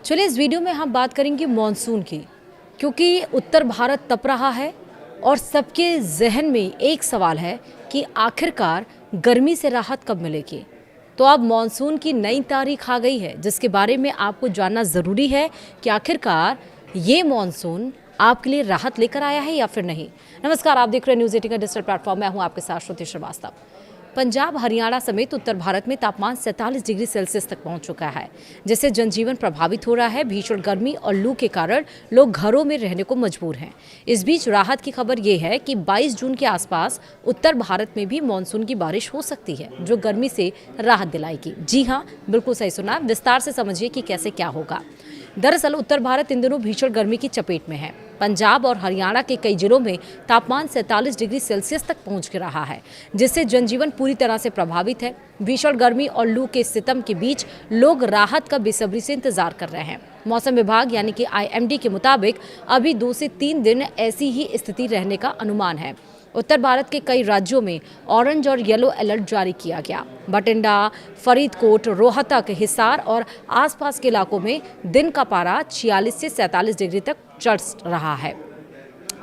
चलिए इस वीडियो में हम बात करेंगे मॉनसून की, क्योंकि उत्तर भारत तप रहा है और सबके जहन में एक सवाल है कि आखिरकार गर्मी से राहत कब मिलेगी। तो अब मॉनसून की नई तारीख आ गई है, जिसके बारे में आपको जानना ज़रूरी है कि आखिरकार ये मॉनसून आपके लिए राहत लेकर आया है या फिर नहीं। नमस्कार, आप देख रहे हैं न्यूज़ 18 का डिजिटल प्लेटफॉर्म। मैं हूँ आपके साथ श्रुति श्रीवास्तव। पंजाब, हरियाणा समेत उत्तर भारत में तापमान 47 डिग्री सेल्सियस तक पहुंच चुका है, जिससे जनजीवन प्रभावित हो रहा है। भीषण गर्मी और लू के कारण लोग घरों में रहने को मजबूर हैं। इस बीच राहत की खबर ये है कि 22 जून के आसपास उत्तर भारत में भी मानसून की बारिश हो सकती है, जो गर्मी से राहत दिलाएगी। जी हाँ, बिल्कुल सही सुना। विस्तार से समझिए कि कैसे क्या होगा। दरअसल उत्तर भारत इन दिनों भीषण गर्मी की चपेट में है। पंजाब और हरियाणा के कई जिलों में तापमान 47 डिग्री सेल्सियस तक पहुंच रहा है, जिससे जनजीवन पूरी तरह से प्रभावित है। भीषण गर्मी और लू के सितम के बीच लोग राहत का बेसब्री से इंतजार कर रहे हैं। मौसम विभाग यानी कि IMD के मुताबिक अभी 2 से 3 दिन ऐसी ही स्थिति रहने का अनुमान है। उत्तर भारत के कई राज्यों में ऑरेंज और येलो अलर्ट जारी किया गया। बठिंडा, फरीदकोट, रोहतक, हिसार और आसपास के इलाकों में दिन का पारा 46 से 47 डिग्री तक चढ़ रहा है।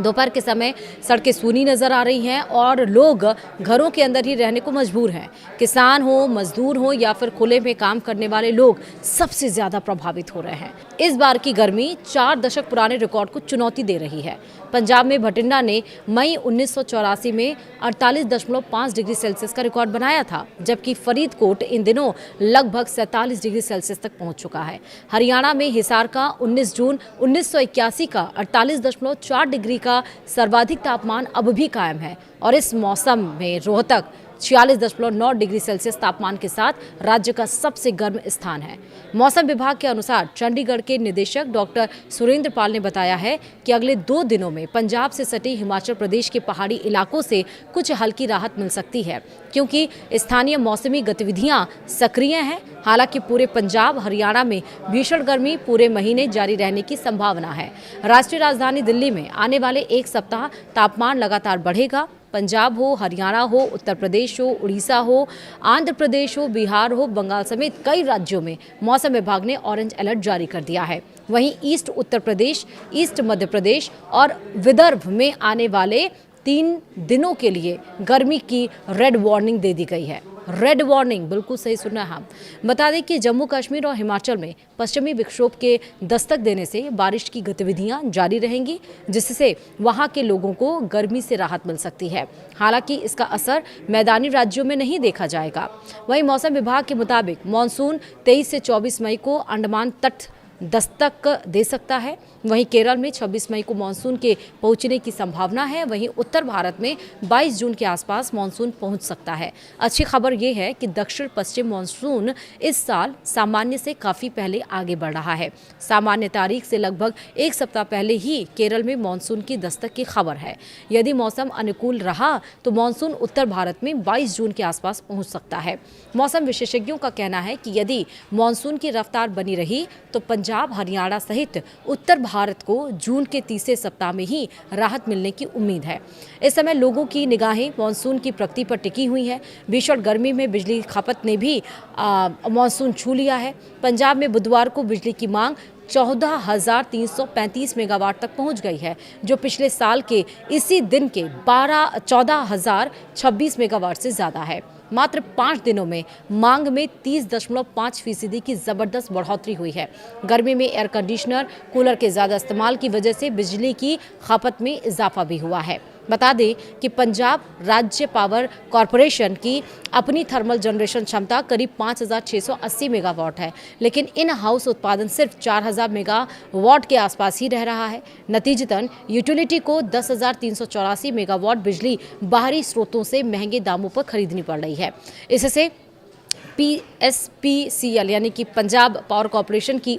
दोपहर के समय सड़कें सूनी नजर आ रही हैं और लोग घरों के अंदर ही रहने को मजबूर हैं। किसान हो, मजदूर हो या फिर खुले में काम करने वाले लोग सबसे ज्यादा प्रभावित हो रहे हैं। इस बार की गर्मी 4 दशक पुराने रिकॉर्ड को चुनौती दे रही है। पंजाब में बठिंडा ने मई 1984 में 48.5 डिग्री सेल्सियस का रिकॉर्ड बनाया था, जबकि फरीदकोट इन दिनों लगभग 47 डिग्री सेल्सियस तक पहुंच चुका है। हरियाणा में हिसार का 19 जून 1981 का 48.4 डिग्री का सर्वाधिक तापमान अब भी कायम है और इस मौसम में रोहतक 46.9 डिग्री सेल्सियस तापमान के साथ राज्य का सबसे गर्म स्थान है। मौसम विभाग के अनुसार चंडीगढ़ के निदेशक डॉक्टर सुरेंद्र पाल ने बताया है कि अगले 2 दिनों में पंजाब से सटे हिमाचल प्रदेश के पहाड़ी इलाकों से कुछ हल्की राहत मिल सकती है, क्योंकि स्थानीय मौसमी गतिविधियां सक्रिय हैं। हालांकि पूरे पंजाब, हरियाणा में भीषण गर्मी पूरे महीने जारी रहने की संभावना है। राष्ट्रीय राजधानी दिल्ली में आने वाले 1 सप्ताह तापमान लगातार बढ़ेगा। पंजाब हो, हरियाणा हो, उत्तर प्रदेश हो, उड़ीसा हो, आंध्र प्रदेश हो, बिहार हो, बंगाल समेत कई राज्यों में मौसम विभाग ने ऑरेंज अलर्ट जारी कर दिया है। वहीं ईस्ट उत्तर प्रदेश, ईस्ट मध्य प्रदेश और विदर्भ में आने वाले 3 दिनों के लिए गर्मी की रेड वार्निंग दे दी गई है। रेड वार्निंग, बिल्कुल सही सुना है। हम बता दें कि जम्मू कश्मीर और हिमाचल में पश्चिमी विक्षोभ के दस्तक देने से बारिश की गतिविधियां जारी रहेंगी, जिससे वहां के लोगों को गर्मी से राहत मिल सकती है। हालांकि इसका असर मैदानी राज्यों में नहीं देखा जाएगा। वहीं मौसम विभाग के मुताबिक मानसून 23 से 24 मई को अंडमान तट दस्तक दे सकता है। वहीं केरल में 26 मई को मानसून के पहुंचने की संभावना है। वहीं उत्तर भारत में 22 जून के आसपास मानसून पहुंच सकता है। अच्छी खबर यह है कि दक्षिण पश्चिम मानसून इस साल सामान्य से काफ़ी पहले आगे बढ़ रहा है। सामान्य तारीख से लगभग 1 सप्ताह पहले ही केरल में मानसून की दस्तक की खबर है। यदि मौसम अनुकूल रहा तो मानसून उत्तर भारत में 22 जून के आसपास पहुँच सकता है। मौसम विशेषज्ञों का कहना है कि यदि मानसून की रफ्तार बनी रही तो पंजाब, हरियाणा सहित उत्तर भारत को जून के तीसरे सप्ताह में ही राहत मिलने की उम्मीद है। इस समय लोगों की निगाहें मानसून की प्रगति पर टिकी हुई हैं। भीषण गर्मी में बिजली खपत ने भी मानसून छू लिया है। पंजाब में बुधवार को बिजली की मांग 14,335 मेगावाट तक पहुंच गई है, जो पिछले साल के इसी दिन के 14,026 मेगावाट से ज़्यादा है। मात्र 5 दिनों में मांग में 30.5% की ज़बरदस्त बढ़ोतरी हुई है। गर्मी में एयर कंडीशनर, कूलर के ज़्यादा इस्तेमाल की वजह से बिजली की खपत में इजाफा भी हुआ है। बता दें कि पंजाब राज्य पावर कॉरपोरेशन की अपनी थर्मल जनरेशन क्षमता करीब 5,680 मेगावाट है, लेकिन इन हाउस उत्पादन सिर्फ 4,000 मेगावाट के आसपास ही रह रहा है। नतीजतन यूटिलिटी को 10,384 मेगावाट बिजली बाहरी स्रोतों से महंगे दामों पर खरीदनी पड़ रही है। इससे PSPCL यानी कि पंजाब पावर कॉरपोरेशन की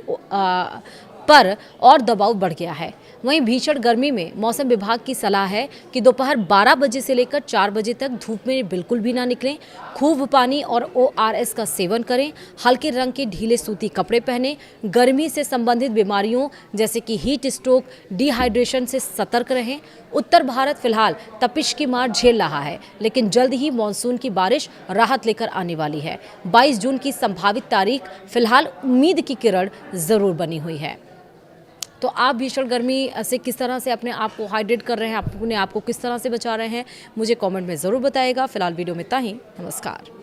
पर और दबाव बढ़ गया है। वहीं भीषण गर्मी में मौसम विभाग की सलाह है कि दोपहर 12 बजे से लेकर 4 बजे तक धूप में बिल्कुल भी ना निकलें। खूब पानी और ORS का सेवन करें। हल्के रंग के ढीले सूती कपड़े पहनें। गर्मी से संबंधित बीमारियों जैसे कि हीट स्ट्रोक, डिहाइड्रेशन से सतर्क रहें। उत्तर भारत फिलहाल तपिश की मार झेल रहा है, लेकिन जल्द ही मानसून की बारिश राहत लेकर आने वाली है। 22 जून की संभावित तारीख फिलहाल उम्मीद की किरण जरूर बनी हुई है। तो आप भीषण गर्मी से किस तरह से अपने आप को हाइड्रेट कर रहे हैं, अपने आप को किस तरह से बचा रहे हैं, मुझे कमेंट में ज़रूर बताइएगा। फिलहाल वीडियो में इतना ही। नमस्कार।